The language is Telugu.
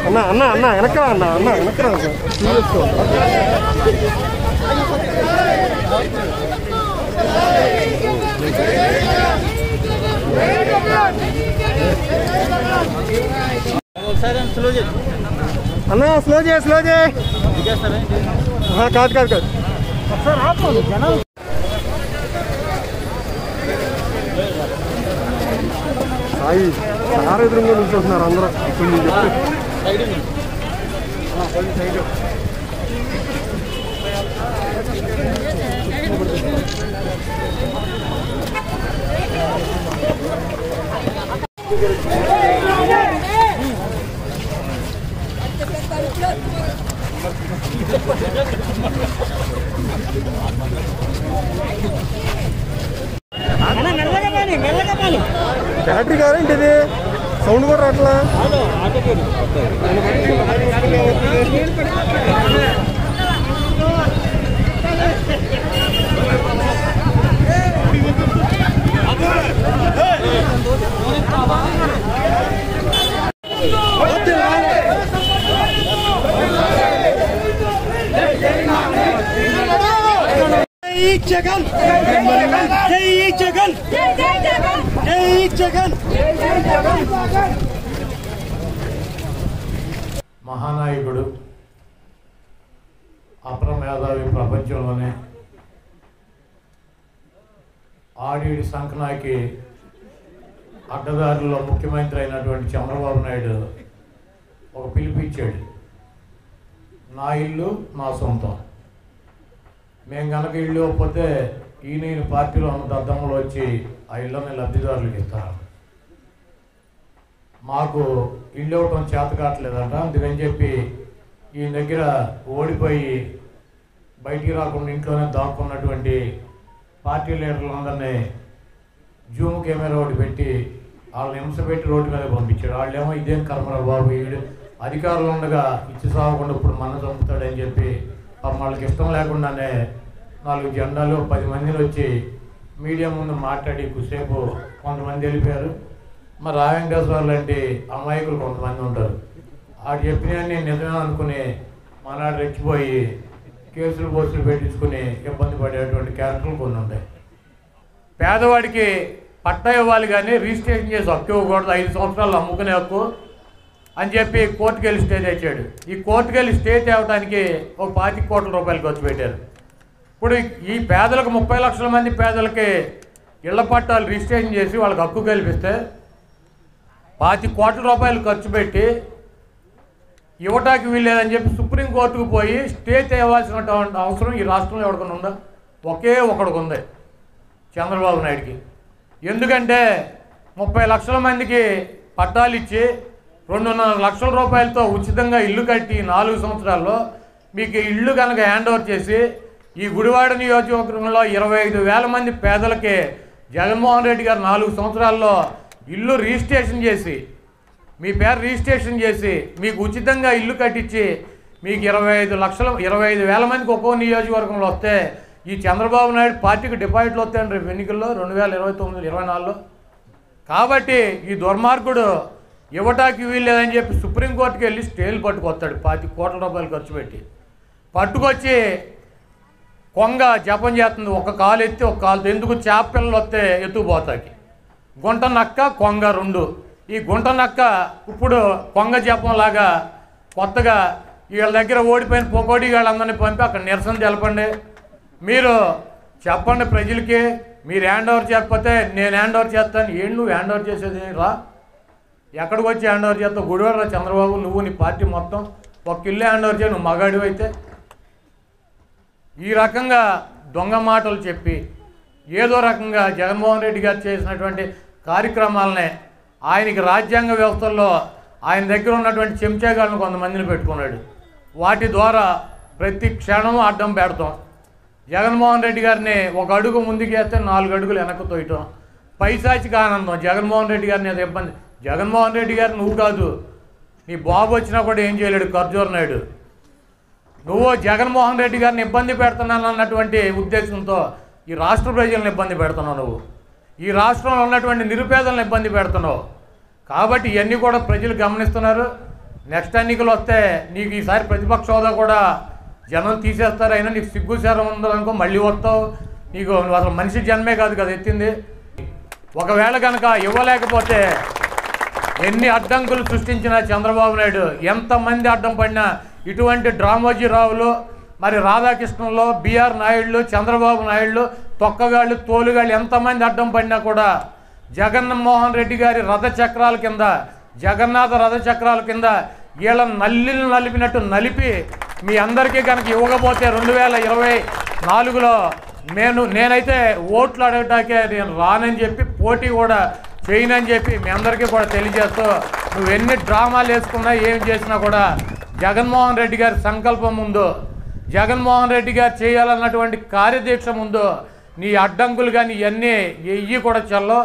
అన్న అన్న అన్న వెనక్కరా అన్న అన్న వెనక్కరా అన్న స్లో చేయి కాదు కాదు కాదు సాయి సార్ ఎదురుగా నిల్చుంటున్నారు అందరూ ఇప్పుడు నేను బ్యాటరీ కాదేంటి ఇది సౌండ్ కూడా రావట్లా జగన్ జై జగన్ జై జగన్ మహానాయకుడు అప్రమేధావి ప్రపంచంలోనే ఆడిడి సంకనాకి అడ్డదారుల్లో ముఖ్యమంత్రి అయినటువంటి చంద్రబాబు నాయుడు ఒక పిలిపిచ్చాడు. నా ఇల్లు నా సొంతం, మేము కనుక ఇల్లు ఇవ్వకపోతే ఈయన పార్టీలో ఉన్న దద్దమ్మలు వచ్చి ఆ ఇళ్ళని లబ్ధిదారులకు ఇస్తారు. మాకు ఇల్లు ఇవ్వటం చేత కావట్లేదంట. అందుకని చెప్పి ఈయన దగ్గర ఓడిపోయి బయటికి రాకుండా ఇంట్లోనే దాక్కున్నటువంటి పార్టీ లీడర్లందరినీ జూమ్ కెమెరా ఒకటి పెట్టి వాళ్ళని హింస పెట్టి రోడ్డు మీద పంపించాడు. వాళ్ళేమో ఇదేం కర్మరా బాబు, వీడు అధికారులు ఉండగా ఇచ్చి సాగకుండా ఇప్పుడు మన చంపుతాడని చెప్పి వాళ్ళకి ఇష్టం లేకుండానే 4 జెండాలు 10 మందిని వచ్చి మీడియా ముందు మాట్లాడి కొద్దిసేపు కొంతమంది వెళ్ళిపోయారు. మరి రావేంకటేశ్వర లాంటి అమాయకులు కొంతమంది ఉంటారు. ఆడు చెప్పినవన్నీ నిజమే అనుకుని మనాడు రెచ్చిపోయి కేసులు పోస్టులు పెట్టించుకుని ఇబ్బంది పడేటువంటి క్యారెక్టర్లు కొన్ని ఉంటాయి. పేదవాడికి పట్టా ఇవ్వాలి కానీ రిజిస్ట్రేషన్ చేసి హక్కు ఇవ్వకూడదు, 5 సంవత్సరాలు అమ్ముకునే హక్కు అని చెప్పి కోర్టుకు వెళ్ళి స్టే తెచ్చాడు. ఈ కోర్టుకు వెళ్ళి స్టే తేవడానికి ఒక 25 కోట్ల రూపాయలు ఖర్చు పెట్టారు. ఇప్పుడు ఈ పేదలకు 30 లక్షల మంది పేదలకి ఇళ్ల పట్టాలు రిజిస్ట్రేషన్ చేసి వాళ్ళకి హక్కు కల్పిస్తే 25 కోట్ల రూపాయలు ఖర్చు పెట్టి ఇవ్వటానికి వీల్లేదని చెప్పి సుప్రీంకోర్టుకు పోయి స్టే తేవాల్సినటువంటి అవసరం ఈ రాష్ట్రంలో ఎవరికైనా ఉందా? ఒకే ఒకడికి ఉంది, చంద్రబాబు నాయుడికి. ఎందుకంటే 30 లక్షల మందికి పట్టాలు ఇచ్చి 2.5 లక్షల రూపాయలతో ఉచితంగా ఇల్లు కట్టి 4 సంవత్సరాల్లో మీకు ఇల్లు కనుక హ్యాండ్ ఓవర్ చేసి ఈ గుడివాడ నియోజకవర్గంలో 25,000 మంది పేదలకి జగన్మోహన్ రెడ్డి గారు 4 సంవత్సరాల్లో ఇల్లు రిజిస్ట్రేషన్ చేసి మీ పేరు రిజిస్ట్రేషన్ చేసి మీకు ఉచితంగా ఇల్లు కట్టించి మీకు 25,000 మందికి ఒక్కో నియోజకవర్గంలో వస్తే ఈ చంద్రబాబు నాయుడు పార్టీకి డిపాజిట్లు వస్తాయండి రేపు ఎన్నికల్లో 2029-24లో. కాబట్టి ఈ దుర్మార్గుడు ఇవ్వటానికి వీల్లేదని చెప్పి సుప్రీంకోర్టుకి వెళ్ళి స్టేలు పట్టుకొస్తాడు 25 కోట్ల రూపాయలు ఖర్చు పెట్టి. పట్టుకొచ్చి కొంగ జపం చేస్తుంది, ఒక కాలు ఎత్తి ఒక కాలుతో. ఎందుకు? చేప పిల్లలు వస్తే ఎత్తుకుపోతాకి. గుంట నక్క కొంగ 2. ఈ గుంట నక్క ఇప్పుడు కొంగ జపంలాగా కొత్తగా వీళ్ళ దగ్గర ఓడిపోయిన పొకోడి వాళ్ళందరినీ పంపి అక్కడ నిరసన తెలపండి, మీరు చెప్పండి ప్రజలకి, మీరు హ్యాండ్ ఓవర్ చేయకపోతే నేను హ్యాండ్ ఓవర్ చేస్తాను. ఏం నువ్వు హ్యాండ్ ఓవర్ చేసేది? రా, ఎక్కడికి వచ్చి హ్యాండ్ ఓవర్ చేస్తావు? గుడివాడ చంద్రబాబు, నువ్వు నీ పార్టీ మొత్తం ఒక ఇల్లు హ్యాండ్ ఓవర్ చేయి, నువ్వు మగాడివి అయితే. ఈ రకంగా దొంగ మాటలు చెప్పి ఏదో రకంగా జగన్మోహన్ రెడ్డి గారు చేసినటువంటి కార్యక్రమాలనే ఆయనకి రాజ్యాంగ వ్యవస్థల్లో ఆయన దగ్గర ఉన్నటువంటి చెంచాగాళ్ళను కొంతమందిని పెట్టుకున్నాడు. వాటి ద్వారా ప్రతి క్షణం అడ్డం పెడతాం. జగన్మోహన్ రెడ్డి గారిని ఒక అడుగు ముందుకు వేస్తే 4 అడుగులు వెనక్కి తోయటం. పైశాచిక ఆనందం. జగన్మోహన్ రెడ్డి గారిని ఏదో ఇబ్బంది. జగన్మోహన్ రెడ్డి గారు నువ్వు కాదు, నీ బాబు వచ్చినా కూడా ఏం చేయలేడు ఖర్జూర్ నాయుడు. నువ్వు జగన్మోహన్ రెడ్డి గారిని ఇబ్బంది పెడుతున్నాను అన్నటువంటి ఉద్దేశంతో ఈ రాష్ట్ర ప్రజలను ఇబ్బంది పెడుతున్నావు. నువ్వు ఈ రాష్ట్రంలో ఉన్నటువంటి నిరుపేదలను ఇబ్బంది పెడుతున్నావు. కాబట్టి ఇవన్నీ కూడా ప్రజలు గమనిస్తున్నారు. నెక్స్ట్ ఎన్నికలు వస్తే నీకు ఈసారి ప్రతిపక్ష హోదా కూడా జనం తీసేస్తారు. అయినా నీకు సిగ్గుశారం ఉందనుకో, మళ్ళీ వస్తావు. నీకు అసలు మనిషి జన్మే కాదు కదా ఎత్తింది. ఒకవేళ కనుక ఇవ్వలేకపోతే ఎన్ని అడ్డంకులు సృష్టించిన చంద్రబాబు నాయుడు, ఎంతమంది అడ్డం పడినా, ఇటువంటి డ్రామోజీరావులు, మరి రాధాకృష్ణన్లో, బిఆర్ నాయుడులు, చంద్రబాబు నాయుడులు, తొక్కగాళ్ళు, తోలుగాళ్ళు ఎంతమంది అడ్డం పడినా కూడా జగన్మోహన్ రెడ్డి గారి రథచక్రాల కింద, జగన్నాథ రథచక్రాల కింద వీళ్ళని నలిపినట్టు నలిపి మీ అందరికీ కనుక ఇవ్వకపోతే 2024లో నేనైతే ఓట్లు అడగటాకే నేను రానని చెప్పి, పోటీ కూడా చేయనని చెప్పి మీ అందరికీ కూడా తెలియజేస్తూ, నువ్వు ఎన్ని డ్రామాలు వేసుకున్నా ఏం చేసినా కూడా జగన్మోహన్ రెడ్డి గారి సంకల్పం ముందు, జగన్మోహన్ రెడ్డి గారు చేయాలన్నటువంటి కార్యదీక్ష ముందు నీ అడ్డంకులు కానీ ఇవన్నీ ఎయ్యి కూడా చల్లో.